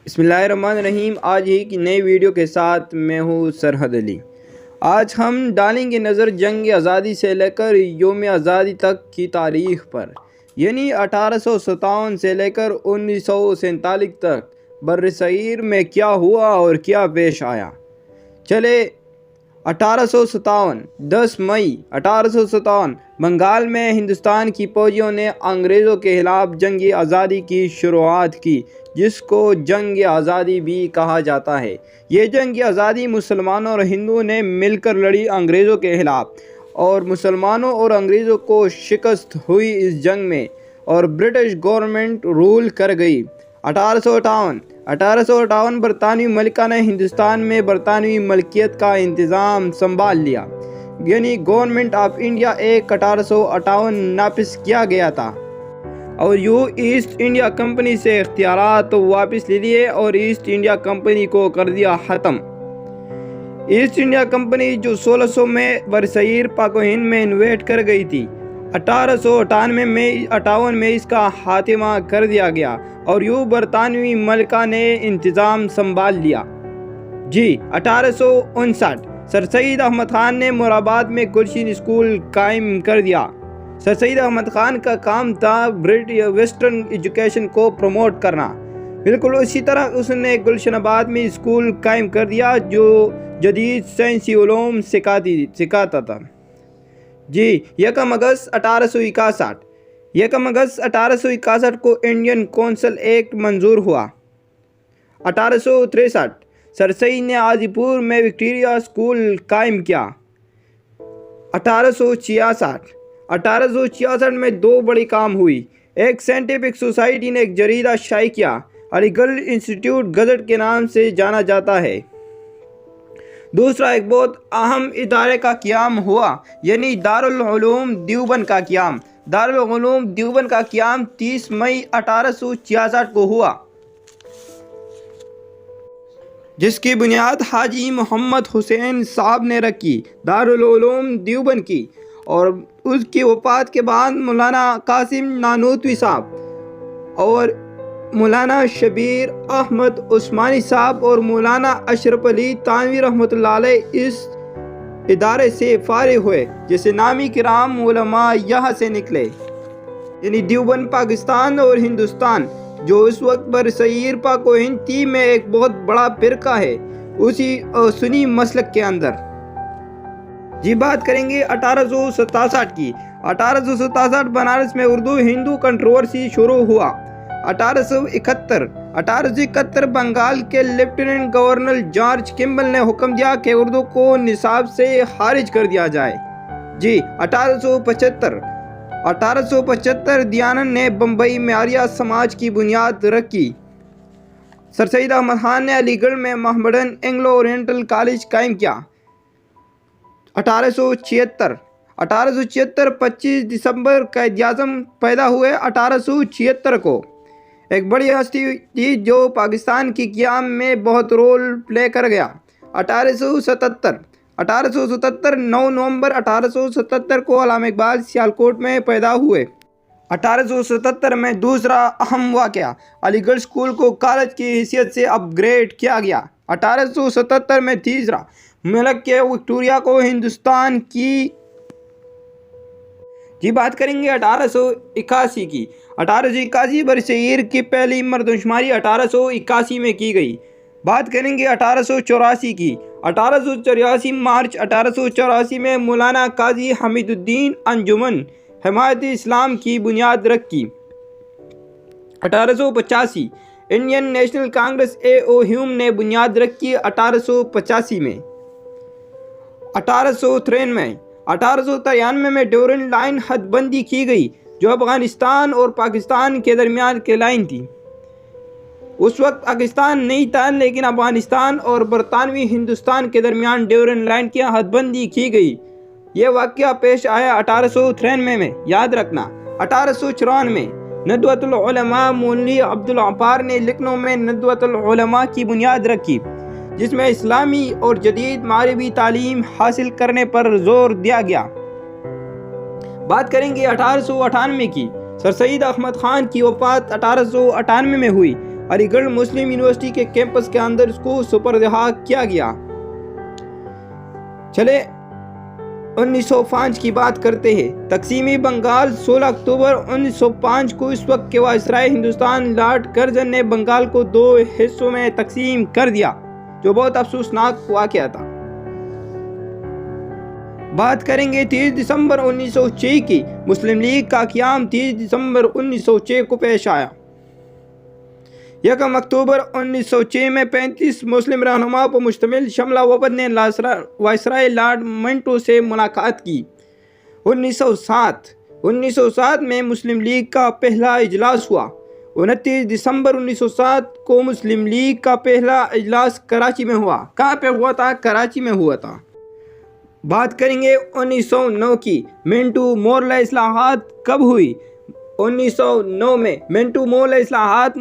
بسم اللہ الرحمن الرحیم۔ آج ہی کی نئی ویڈیو کے ساتھ میں ہوں سرحد علی۔ آج ہم ڈالیں گے نظر جنگ آزادی سے لے کر یوم آزادی تک کی تاریخ پر، یعنی 1857 سے لے کر 1947 تک بر صغیر میں کیا ہوا اور کیا پیش آیا۔ چلے 1857 10 مئی 1857 بنگال میں ہندوستان کی فوجیوں نے انگریزوں کے خلاف جنگ آزادی کی شروعات کی، جس کو جنگ آزادی بھی کہا جاتا ہے۔ یہ جنگ آزادی مسلمانوں اور ہندوؤں نے مل کر لڑی انگریزوں کے خلاف، اور مسلمانوں اور انگریزوں کو شکست ہوئی اس جنگ میں، اور برٹش گورنمنٹ رول کر گئی۔ 1858 برطانوی ملکہ نے ہندوستان میں برطانوی ملکیت کا انتظام سنبھال لیا، یعنی گورنمنٹ آف انڈیا ایکٹ 1858 نافذ کیا گیا تھا، اور ایسٹ انڈیا کمپنی سے اختیارات واپس لے لیے اور ایسٹ انڈیا کمپنی کو کر دیا ختم۔ ایسٹ انڈیا کمپنی جو 1600 میں برصغیر پاک و ہند میں انویٹ کر گئی تھی، 1858 میں اس کا خاتمہ کر دیا گیا، اور برطانوی ملکہ نے انتظام سنبھال لیا۔ 1859 سر سید احمد خان نے مرادآباد میں گلشن اسکول قائم کر دیا۔ سر سید احمد خان کا کام تھا ویسٹرن ایجوکیشن کو پروموٹ کرنا۔ بالکل اسی طرح اس نے گلشن آباد میں اسکول قائم کر دیا جو جدید سائنسی علوم سکھاتا تھا۔ 1 اگست 1861 کو انڈین کونسل ایکٹ منظور ہوا۔ 1863 سر سید نے آجی پور میں وکٹوریہ اسکول قائم کیا۔ 1866 میں دو بڑی کام ہوئی۔ ایک سائنٹیفک سوسائٹی نے ایک جریدہ شائع کیا، علی گڑھ انسٹیٹیوٹ گزٹ کے نام سے جانا جاتا ہے۔ دوسرا ایک بہت اہم ادارے کا قیام ہوا، یعنی دارالعلوم دیوبند کا قیام۔ دارالعلوم دیوبند کا قیام 30 مئی 1866 کو ہوا، جس کی بنیاد حاجی محمد حسین صاحب نے رکھی دارالعلوم دیوبند کی، اور اس کی وفات کے بعد مولانا قاسم نانوتوی صاحب اور مولانا شبیر احمد عثمانی صاحب اور مولانا اشرف علی تھانوی رحمۃ اللہ علیہ اس ادارے سے فارغ ہوئے، جیسے نامی کرام علماء یہاں سے نکلے، یعنی دیوبند پاکستان اور ہندوستان جو اس وقت برصغیر پاک و ہند میں ایک بہت بڑا فرقہ ہے، اسی سنی مسلک کے اندر۔ بات کریں گے 1867 کی۔ 1867 بنارس میں اردو ہندو کنٹروورسی شروع ہوا۔ 1871 بنگال کے لیفٹیننٹ گورنر جارج کمبل نے حکم دیا کہ اردو کو نصاب سے خارج کر دیا جائے۔ 1875 دیانند نے بمبئی میں آریہ سماج کی بنیاد رکھی۔ سر سید احمد خان نے علی گڑھ میں محمڈن اینگلو اورینٹل کالج قائم کیا۔ 1876 25 دسمبر قائد اعظم پیدا ہوئے۔ 1876 کو ایک بڑی ہستی تھی جو پاکستان کی قیام میں بہت رول پلے کر گیا۔ 1877 9 نومبر 1877 کو علامہ اقبال سیالکوٹ میں پیدا ہوئے۔ 1877 میں دوسرا اہم واقعہ، علی گڑھ اسکول کو کالج کی حیثیت سے اپ گریڈ کیا گیا۔ 1877 میں تیسرا، ملک کے وکٹوریہ کو ہندوستان کی۔ بات کریں گے 1881 کی۔ 1881 برصغیر کی پہلی مردم شماری 1881 میں کی گئی۔ بات کریں گے 1884 کی۔ 1884 مارچ 1884 میں مولانا قاضی حمید الدین انجمن حمایت اسلام کی بنیاد رکھی۔ 1885 انڈین نیشنل کانگریس ہیوم نے بنیاد رکھی 1885 میں۔ 1893 میں ڈیورنڈ لائن حد بندی کی گئی، جو افغانستان اور پاکستان کے درمیان کی لائن تھی۔ اس وقت پاکستان نہیں تھا، لیکن افغانستان اور برطانوی ہندوستان کے درمیان ڈیورنڈ لائن کی حد بندی کی گئی۔ یہ واقعہ پیش آیا 1893 میں، یاد رکھنا۔ 1894 میں ندوۃ العلماء مولوی عبدالغفار نے لکھنؤ میں ندوۃ العلماء کی بنیاد رکھی، جس میں اسلامی اور جدید مغربی تعلیم حاصل کرنے پر زور دیا گیا۔ بات کریں گے 1898 کی۔ سر سید احمد خان کی وفات 1898 میں ہوئی۔ علی گڑھ مسلم یونیورسٹی کے کیمپس کے اندر اس کو سپرد حق کیا گیا۔ چلے 1905 کی بات کرتے ہیں۔ تقسیمی بنگال 16 اکتوبر 1905 کو اس وقت کے وائسرائے ہندوستان لارڈ کرزن نے بنگال کو 2 حصوں میں تقسیم کر دیا، جو بہت افسوسناک واقعہ تھا۔ بات کریں گے 30 دسمبر 1906 کی۔ مسلم لیگ کا قیام 30 دسمبر 1906 کو پیش آیا۔ 1 اکتوبر 1906 میں 35 مسلم رہنما پر مشتمل شملہ وفد نے وائسرائے لارڈ منٹو سے ملاقات کی۔ 1907 میں مسلم لیگ کا پہلا اجلاس ہوا۔ 29 دسمبر 1907 کو مسلم لیگ کا پہلا اجلاس کراچی میں ہوا۔ کہاں پہ ہوا تھا؟ کراچی میں ہوا تھا۔ بات کریں گے 1909 کی۔ منٹو مورلہ اصلاحات کب ہوئی؟ 1909 میں منٹو مورلہ اصلاحات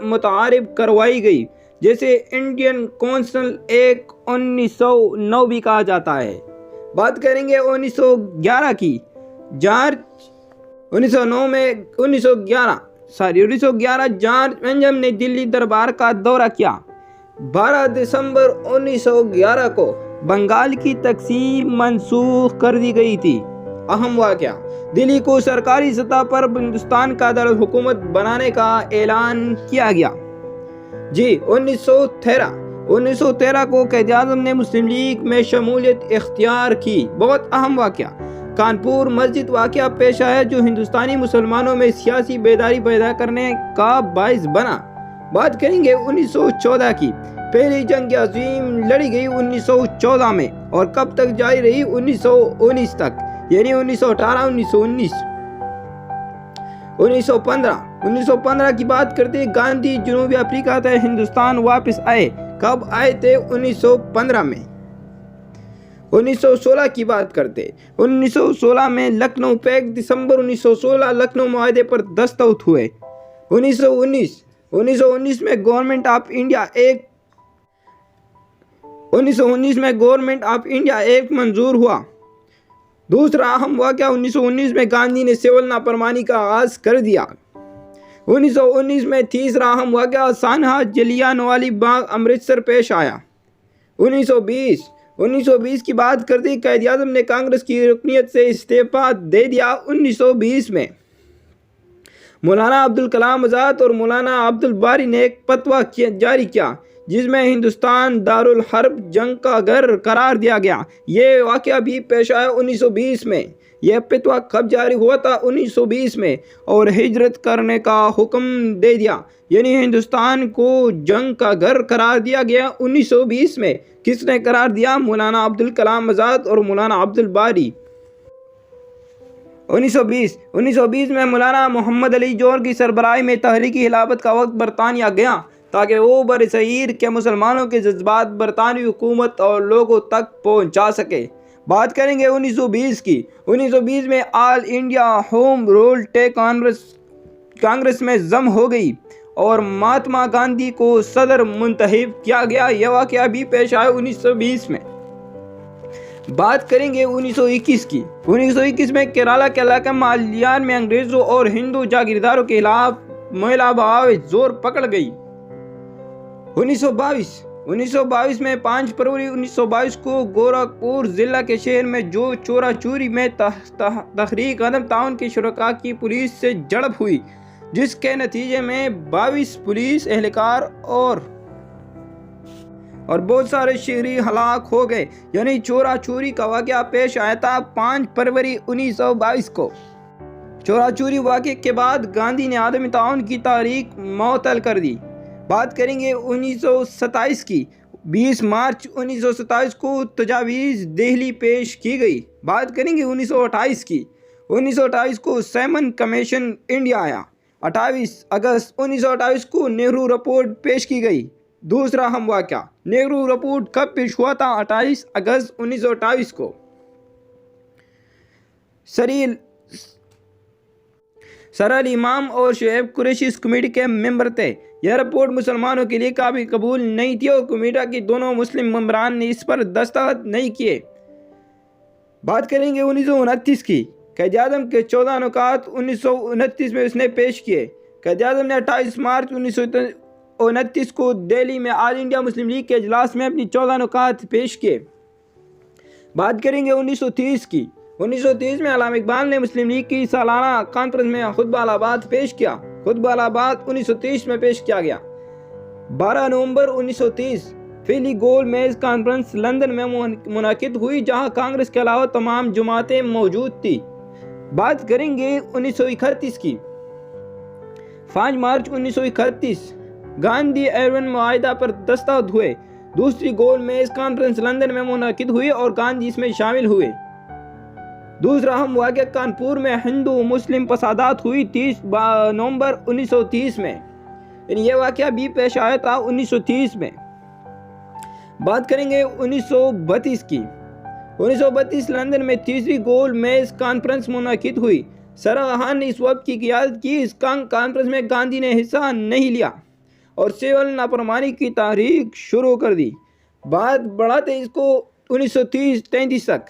متعارف کروائی گئی، جیسے انڈین کونسل ایک 1909 بھی کہا جاتا ہے۔ بات کریں گے 1911 کی۔ 1911 جارج بنجم نے دلی دربار کا دورہ کیا۔ 12 دسمبر 1911 کو بنگال کی تقسیم منسوخ کر دی گئی تھی۔ اہم واقعہ، دلی کو سرکاری سطح پر ہندوستان کا دارالحکومت بنانے کا اعلان کیا گیا۔ 1913 کو قائد اعظم نے مسلم لیگ میں شمولیت اختیار کی۔ بہت اہم واقعہ، کانپور مسجد واقعہ پیش آیا جو ہندوستانی مسلمانوں میں سیاسی بیداری پیدا کرنے کا باعث بنا۔ بات کریں گے 1914 کی۔ پہلی جنگ عظیم لڑی گئی 1914 میں اور کب تک جاری رہی؟ 1919 تک، یعنی 1918 1919۔ 1915 کی بات کرتے ہیں۔ گاندھی جنوبی افریقہ سے ہندوستان واپس آئے۔ کب آئے تھے؟ 1915 میں۔ 1916 کی بات کرتے 1916 میں لکھنؤ پیکٹ دسمبر 1916 لکھنؤ معاہدے پر دستخط ہوئے۔ 1919 میں گورنمنٹ آف انڈیا ایک منظور ہوا۔ دوسرا اہم واقعہ، 1919 میں گاندھی نے سول نافرمانی کا آغاز کر دیا۔ 1919 میں تیسرا اہم واقعہ، سانحہ جلیانوالا باغ امرتسر پیش آیا۔ 1920 کی بات کرتے قائد اعظم نے کانگریس کی رکنیت سے استعفیٰ دے دیا۔ 1920 میں مولانا عبدالکلام آزاد اور مولانا عبدالباری نے ایک فتویٰ جاری کیا جس میں ہندوستان دارالحرب جنگ کا گھر قرار دیا گیا۔ یہ واقعہ بھی پیش آیا 1920 میں۔ یہ فتویٰ کب جاری ہوا تھا؟ 1920 میں، اور ہجرت کرنے کا حکم دے دیا، یعنی ہندوستان کو جنگ کا گھر قرار دیا گیا 1920 میں۔ کس نے قرار دیا؟ مولانا عبدالکلام آزاد اور مولانا عبدالباری۔ 1920 میں مولانا محمد علی جوہر کی سربراہی میں تحریکی خلافت کا وقت برطانیہ گیا تاکہ وہ برصغیر کے مسلمانوں کے جذبات برطانوی حکومت اور لوگوں تک پہنچا سکے۔ بات کریں گے 1920 کی۔ 1920 میں آل انڈیا ہوم رول ٹیک کانگریس میں ضم ہو گئی اور مہاتما گاندھی کو صدر منتخب کیا گیا۔ یہ واقعہ بھی پیش آیا 1920 میں۔ بات کریں گے 1921 کی۔ 1921 میں کیرالہ کے علاقہ مالیان میں انگریزوں اور ہندو جاگیرداروں کے خلاف مہلا بغاوت زور پکڑ گئی۔ 1922 میں 5 فروری 1922 کو گورکھپور ضلع کے شہر میں جو چورا چوری میں تحریک عدم تعاون کے شرکاء کی پولیس سے جھڑپ ہوئی، جس کے نتیجے میں 22 پولیس اہلکار اور بہت سارے شہری ہلاک ہو گئے، یعنی چورا چوری کا واقعہ پیش آیا تھا 5 فروری 1922 کو۔ چورا چوری واقعے کے بعد گاندھی نے عدم تعاون کی تحریک معطل کر دی۔ بات کریں گے 1927 کی۔ 20 مارچ 1927 کو تجاویز دہلی پیش کی گئی۔ بات کریں گے 1928 کی۔ 1928 کو سیمن کمیشن انڈیا آیا۔ 28 اگست 1928 کو نہرو رپورٹ پیش کی گئی۔ دوسرا اہم واقعہ، نہرو رپورٹ کب پیش ہوا تھا؟ 28 اگست 1928 کو۔ سر علی امام اور شعیب قریشی اس کمیٹی کے ممبر تھے۔ یہ رپورٹ مسلمانوں کے لیے قابل نہیں تھی اور کمیٹی کے دونوں مسلم ممبران نے اس پر دستخط نہیں کیے۔ بات کریں گے 1929 کی۔ قائد اعظم کے 14 نکات 1929 میں اس نے پیش کیے۔ قائد اعظم نے 28 مارچ 1929 کو دہلی میں آل انڈیا مسلم لیگ کے اجلاس میں اپنی 14 نکات پیش کیے۔ بات کریں گے 1930 کی۔ 1930 میں علامہ اقبال نے مسلم لیگ کی سالانہ کانفرنس میں خطبہ الہباد پیش کیا۔ خطبہ الہباد 1930 میں پیش کیا گیا۔ 12 نومبر 1930 پہلی گول میز کانفرنس لندن میں منعقد ہوئی، جہاں کانگریس کے علاوہ تمام جماعتیں موجود تھیں۔ بات کریں گے 1931 کی۔ 5 مارچ 1931 گاندھی ایرون معاہدہ پر دستخط ہوئے۔ دوسری گول میز کانفرنس لندن میں منعقد ہوئی اور گاندھی اس میں شامل ہوئے۔ دوسرا اہم واقعہ کانپور میں ہندو مسلم فسادات ہوئی 30 نومبر 1930 میں، یہ واقعہ بھی پیش آیا تھا 1930 میں۔ بات کریں گے 1932 کی۔ 1932 لندن میں تیسری گول میز کانفرنس منعقد ہوئی۔ سراہان نے اس وقت کی قیادت کی۔ اس کانفرنس میں گاندھی نے حصہ نہیں لیا اور سول نافرمانی کی تحریک شروع کر دی۔ بات بڑھاتے اس کو 1933 تک۔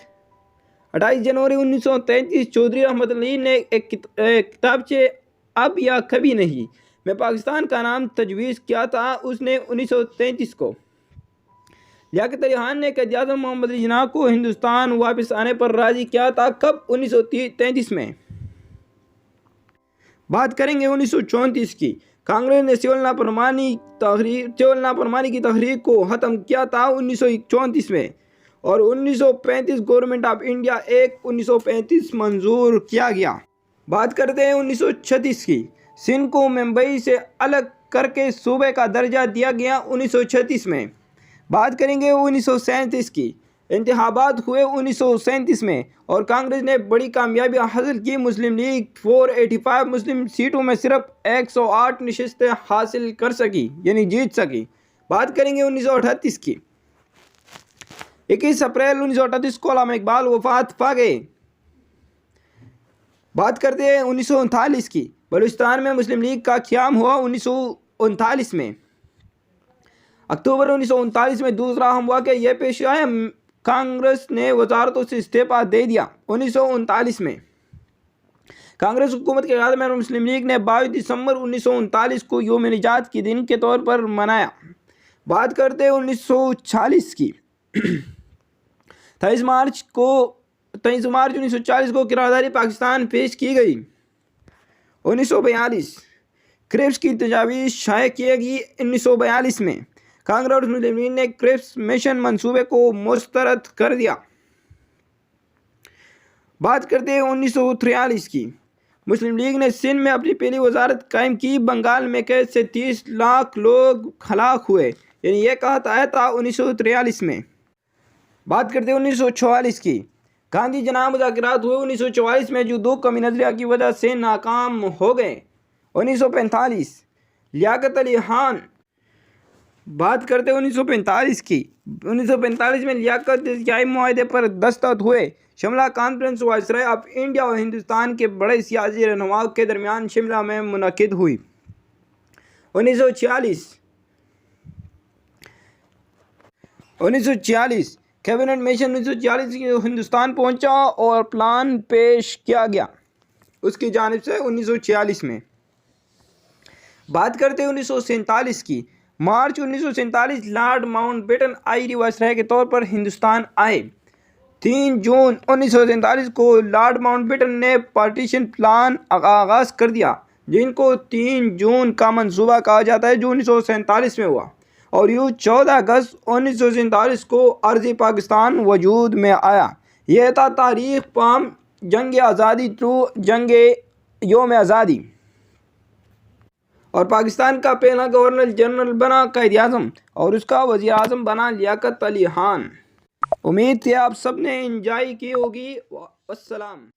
28 جنوری 1933 چودھری رحمت علی نے ایک کتابچے اب یا کبھی نہیں میں پاکستان کا نام تجویز کیا تھا۔ اس نے 1933 کو لیاقت علی خان نے قائد اعظم محمد علی جناح کو ہندوستان واپس آنے پر راضی کیا تھا۔ کب؟ 1933 میں۔ بات کریں گے 1934 کی۔ کانگریس نے سول نافرمانی کی تحریک کو ختم کیا تھا 1934 میں، اور 1935 گورنمنٹ آف انڈیا ایکٹ 1935 منظور کیا گیا۔ بات کرتے ہیں 1936 کی۔ سندھ کو ممبئی سے الگ کر کے صوبے کا درجہ دیا گیا 1936 میں۔ بات کریں گے 1937 کی۔ انتخابات ہوئے 1937 میں اور کانگریس نے بڑی کامیابی حاصل کی۔ مسلم لیگ 485 مسلم سیٹوں میں صرف 108 نشستیں حاصل کر سکی، یعنی جیت سکی۔ بات کریں گے 1938 کی۔ 21 اپریل 1938 کو علامہ اقبال وفات پا گئے۔ بات کرتے ہیں 1939 کی۔ بلوچستان میں مسلم لیگ کا قیام ہوا 1939 میں۔ اکتوبر 1939 میں دوسرا اہم واقعہ یہ پیش آیا، کانگریس نے وزارتوں سے استعفیٰ دے دیا 1939 میں۔ کانگریس حکومت کے قیادت میں مسلم لیگ نے 22 دسمبر 1939 کو یوم نجات کے دن کے طور پر منایا۔ بات کرتے ہیں 1940 کی۔ 23 مارچ 1940 کو قرارداد پاکستان پیش کی گئی۔ 1942 کرپس کی تجاویز شائع کی گئی 1942 میں۔ کانگریس اور مسلم لیگ نے کرپس مشن منصوبے کو مسترد کر دیا۔ بات کرتے ہیں 1943 کی۔ مسلم لیگ نے سندھ میں اپنی پہلی وزارت قائم کی۔ بنگال میں قید سے 30 لاکھ لوگ ہلاک ہوئے، یعنی یہ کہا آیا تھا 1943 میں۔ بات کرتے ہیں 1944 کی۔ گاندھی جناح مذاکرات ہوئے 1944 میں، جو 2 قومی نظریہ کی وجہ سے ناکام ہو گئے۔ 1945 لیاقت علی خان۔ بات کرتے ہیں 1945 کی۔ 1945 میں لیاقت علی معاہدے پر دستخط ہوئے۔ Shimla conference viceroy of India اور ہندوستان کے بڑے سیاسی رہنماؤں کے درمیان شملہ میں منعقد ہوئی۔ 1946 کیبنٹ مشن 1946 ہندوستان پہنچا اور پلان پیش کیا گیا اس کی جانب سے 1946 میں۔ بات کرتے ہیں 1947 کی۔ مارچ 1947 لارڈ ماؤنٹ بیٹن آئیری وائسرائے کے طور پر ہندوستان آئے۔ 3 جون 1947 کو لارڈ ماؤنٹ بیٹن نے پارٹیشن پلان آغاز کر دیا، جن کو 3 جون کا منصوبہ کہا جاتا ہے، جو 1947 میں ہوا، اور یوں 14 اگست 1947 کو عرضی پاکستان وجود میں آیا۔ یہ تھا تاریخ پام جنگ آزادی جنگ یوم آزادی، اور پاکستان کا پہلا گورنر جنرل بنا قائد اعظم اور اس کا وزیر اعظم بنا لیاقت علی خان۔ امید ہے آپ سب نے انجوائے کی ہوگی۔ والسلام۔